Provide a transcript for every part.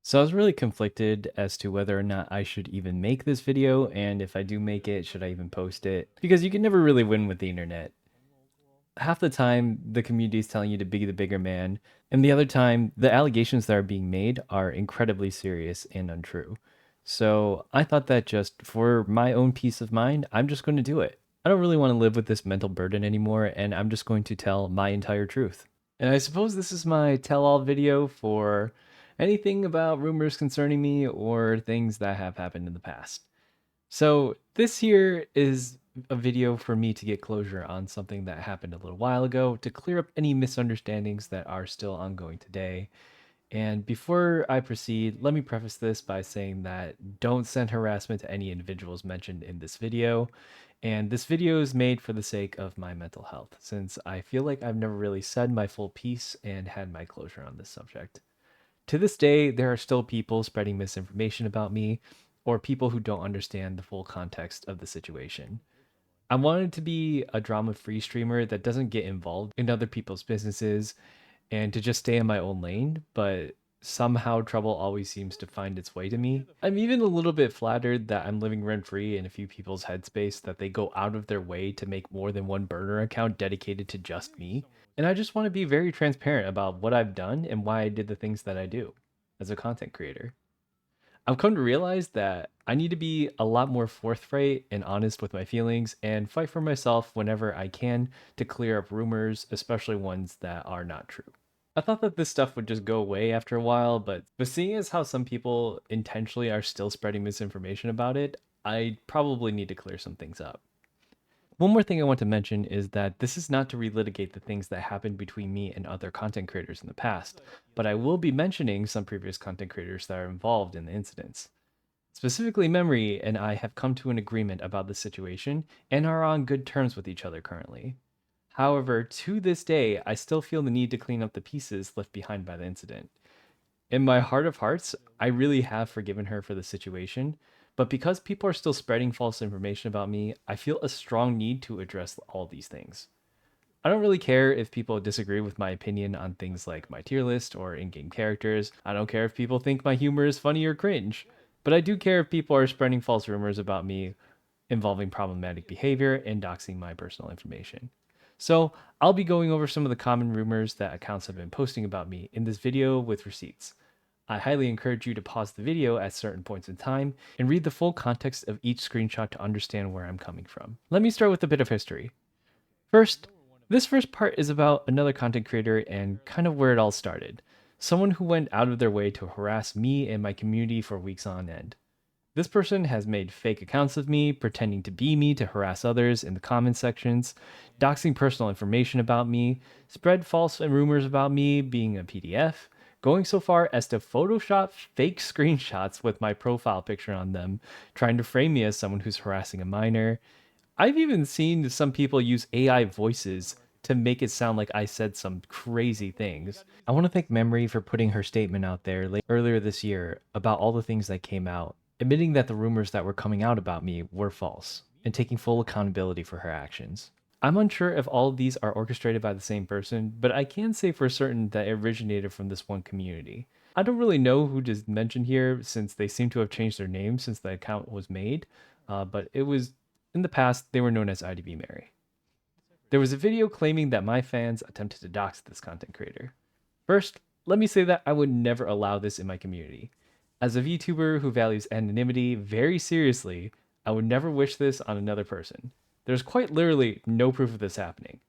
So I was really conflicted as to whether or not I should even make this video, and if I do make it, should I even post it? Because you can never really win with the internet. Half the time, the community is telling you to be the bigger man, and the other time, the allegations that are being made are incredibly serious and untrue. So I thought that just for my own peace of mind, I'm just going to do it. I don't really want to live with this mental burden anymore, and I'm just going to tell my entire truth. And I suppose this is my tell all video for anything about rumors concerning me or things that have happened in the past. So, this here is a video for me to get closure on something that happened a little while ago to clear up any misunderstandings that are still ongoing today. And before I proceed, let me preface this by saying that don't send harassment to any individuals mentioned in this video. And this video is made for the sake of my mental health, since I feel like I've never really said my full piece and had my closure on this subject. To this day, there are still people spreading misinformation about me or people who don't understand the full context of the situation. I wanted to be a drama free streamer that doesn't get involved in other people's businesses and to just stay in my own lane, but somehow trouble always seems to find its way to me. I'm even a little bit flattered that I'm living rent free in a few people's headspace that they go out of their way to make more than one burner account dedicated to just me. And I just want to be very transparent about what I've done and why I did the things that I do as a content creator. I've come to realize that I need to be a lot more forthright and honest with my feelings and fight for myself whenever I can to clear up rumors, especially ones that are not true. I thought that this stuff would just go away after a while, but seeing as how some people intentionally are still spreading misinformation about it, I probably need to clear some things up. One more thing I want to mention is that this is not to relitigate the things that happened between me and other content creators in the past, but I will be mentioning some previous content creators that are involved in the incidents. Specifically, Memory and I have come to an agreement about the situation and are on good terms with each other currently. However, to this day, I still feel the need to clean up the pieces left behind by the incident. In my heart of hearts, I really have forgiven her for the situation, but because people are still spreading false information about me, I feel a strong need to address all these things. I don't really care if people disagree with my opinion on things like my tier list or in game characters. I don't care if people think my humor is funny or cringe. But I do care if people are spreading false rumors about me involving problematic behavior and doxing my personal information. So, I'll be going over some of the common rumors that accounts have been posting about me in this video with receipts. I highly encourage you to pause the video at certain points in time and read the full context of each screenshot to understand where I'm coming from. Let me start with a bit of history. First, this first part is about another content creator and kind of where it all started. Someone who went out of their way to harass me and my community for weeks on end. This person has made fake accounts of me, pretending to be me to harass others in the comment sections, doxing personal information about me, spread false rumors about me being a PDF, going so far as to Photoshop fake screenshots with my profile picture on them, trying to frame me as someone who's harassing a minor. I've even seen some people use AI voices to make it sound like I said some crazy things. I want to thank Memory for putting her statement out there earlier this year about all the things that came out, admitting that the rumors that were coming out about me were false, and taking full accountability for her actions. I'm unsure if all of these are orchestrated by the same person, but I can say for certain that it originated from this one community. I don't really know who just mentioned here since they seem to have changed their name since the account was made, but it was in the past they were known as IDV Mary. There was a video claiming that my fans attempted to dox this content creator. First, let me say that I would never allow this in my community. As a VTuber who values anonymity very seriously, I would never wish this on another person. There's quite literally no proof of this happening.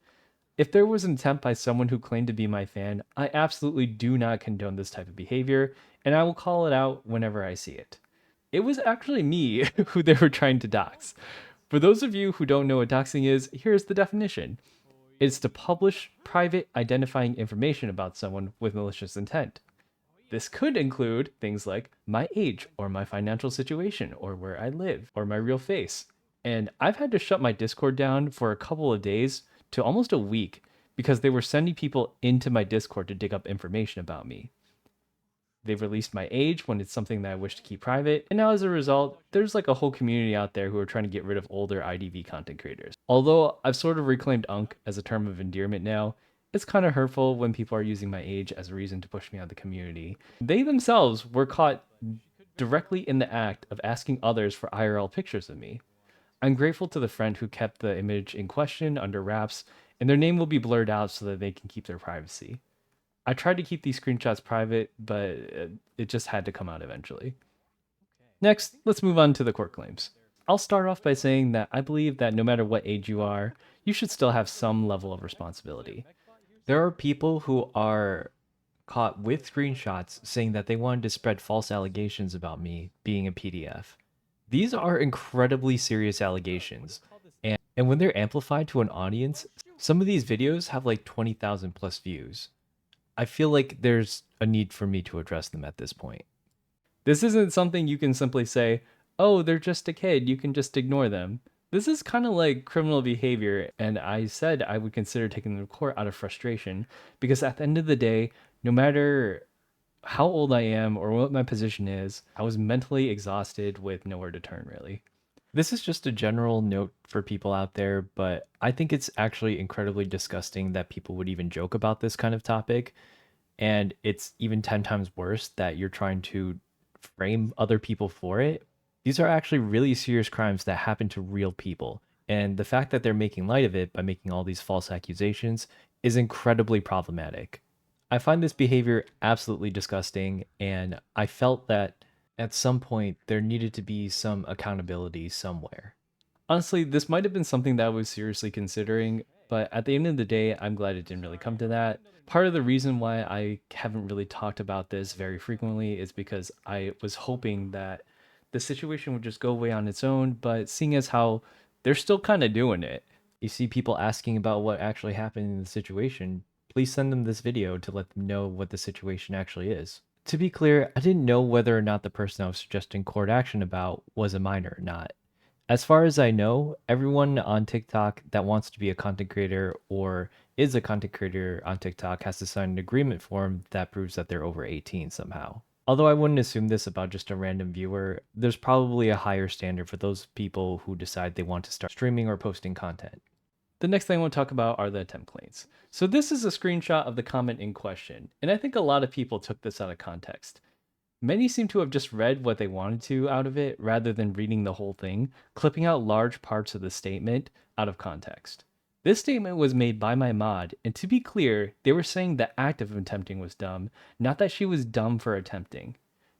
If there was an attempt by someone who claimed to be my fan, I absolutely do not condone this type of behavior, and I will call it out whenever I see it. It was actually me who they were trying to dox. For those of you who don't know what doxing is, here's the definition. It's to publish private identifying information about someone with malicious intent. This could include things like my age, or my financial situation, or where I live, or my real face. And I've had to shut my Discord down for a couple of days to almost a week because they were sending people into my Discord to dig up information about me. They've released my age when it's something that I wish to keep private, and now as a result, there's like a whole community out there who are trying to get rid of older IDV content creators. Although I've sort of reclaimed Unk as a term of endearment now, It's kind of hurtful when people are using my age as a reason to push me out of the community. They themselves were caught directly in the act of asking others for IRL pictures of me. I'm grateful to the friend who kept the image in question under wraps, and their name will be blurred out so that they can keep their privacy. I tried to keep these screenshots private, but it just had to come out eventually. Next, let's move on to the court claims. I'll start off by saying that I believe that no matter what age you are, you should still have some level of responsibility. There are people who are caught with screenshots saying that they wanted to spread false allegations about me being a PDF. These are incredibly serious allegations, and when they're amplified to an audience, some of these videos have like 20,000 plus views. I feel like there's a need for me to address them at this point. This isn't something you can simply say, oh, they're just a kid, you can just ignore them. This is kind of like criminal behavior, and I said I would consider taking them to court out of frustration, because at the end of the day, no matter how old I am or what my position is, I was mentally exhausted with nowhere to turn, really. This is just a general note for people out there, but I think it's actually incredibly disgusting that people would even joke about this kind of topic. And it's even 10 times worse that you're trying to frame other people for it. These are actually really serious crimes that happen to real people. And the fact that they're making light of it by making all these false accusations is incredibly problematic. I find this behavior absolutely disgusting, and I felt that at some point there needed to be some accountability somewhere. Honestly, this might have been something that I was seriously considering, but at the end of the day, I'm glad it didn't really come to that. Part of the reason why I haven't really talked about this very frequently is because I was hoping that the situation would just go away on its own, but seeing as how they're still kind of doing it, you see people asking about what actually happened in the situation, please send them this video to let them know what the situation actually is. To be clear, I didn't know whether or not the person I was suggesting court action about was a minor or not. As far as I know, everyone on TikTok that wants to be a content creator or is a content creator on TikTok has to sign an agreement form that proves that they're over 18 somehow. Although I wouldn't assume this about just a random viewer, there's probably a higher standard for those people who decide they want to start streaming or posting content. The next thing I want to talk about are the attempt claims. So this is a screenshot of the comment in question, and I think a lot of people took this out of context. Many seem to have just read what they wanted to out of it rather than reading the whole thing, clipping out large parts of the statement out of context. This statement was made by my mod, and to be clear, they were saying the act of attempting was dumb, not that she was dumb for attempting.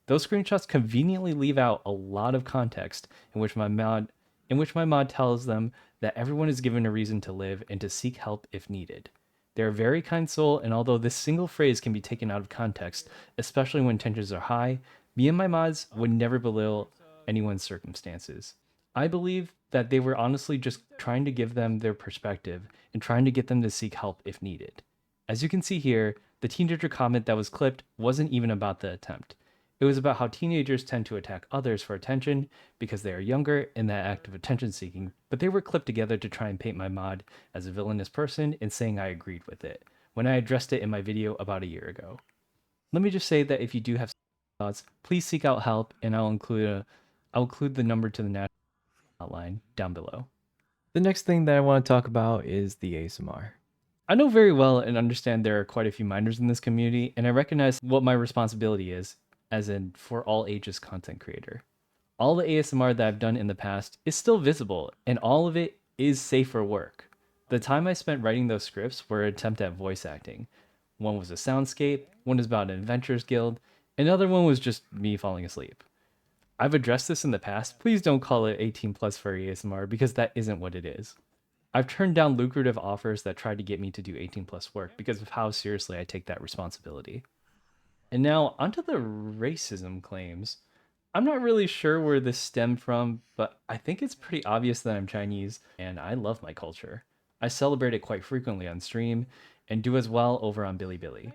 Those screenshots conveniently leave out a lot of context in which my mod tells them that everyone is given a reason to live and to seek help if needed. They're a very kind soul, and although this single phrase can be taken out of context, especially when tensions are high, me and my mods would never belittle anyone's circumstances. I believe that they were honestly just trying to give them their perspective and trying to get them to seek help if needed. As you can see here, the teenager comment that was clipped wasn't even about the attempt. It was about how teenagers tend to attack others for attention because they are younger in that act of attention seeking, but they were clipped together to try and paint my mod as a villainous person and saying I agreed with it, when I addressed it in my video about a year ago. Let me just say that if you do have thoughts, please seek out help, and I'll include the number to the national hotline down below. The next thing that I want to talk about is the ASMR. I know very well and understand there are quite a few minors in this community, and I recognize what my responsibility is as in for all ages content creator. All the ASMR that I've done in the past is still visible, and all of it is safe for work. The time I spent writing those scripts were an attempt at voice acting. One was a soundscape, one is about an adventures guild, another one was just me falling asleep. I've addressed this in the past, please don't call it 18 plus for ASMR because that isn't what it is. I've turned down lucrative offers that tried to get me to do 18 plus work because of how seriously I take that responsibility. And now onto the racism claims. I'm not really sure where this stemmed from, but I think it's pretty obvious that I'm Chinese and I love my culture. I celebrate it quite frequently on stream and do as well over on Bilibili.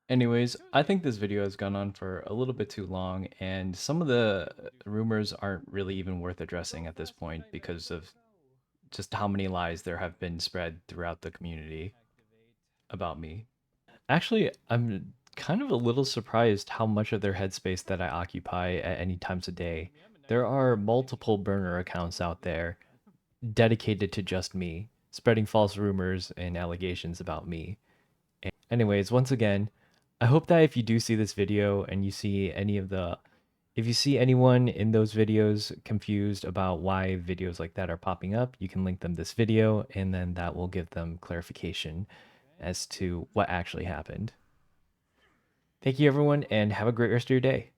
Anyways, I think this video has gone on for a little bit too long, and some of the rumors aren't really even worth addressing at this point because of just how many lies there have been spread throughout the community about me. Actually, I'm kind of a little surprised how much of their headspace that I occupy at any times a day. There are multiple burner accounts out there dedicated to just me. spreading false rumors and allegations about me. Anyways, once again, I hope that if you do see this video and you see if you see anyone in those videos confused about why videos like that are popping up, you can link them this video and then that will give them clarification as to what actually happened. Thank you everyone and have a great rest of your day.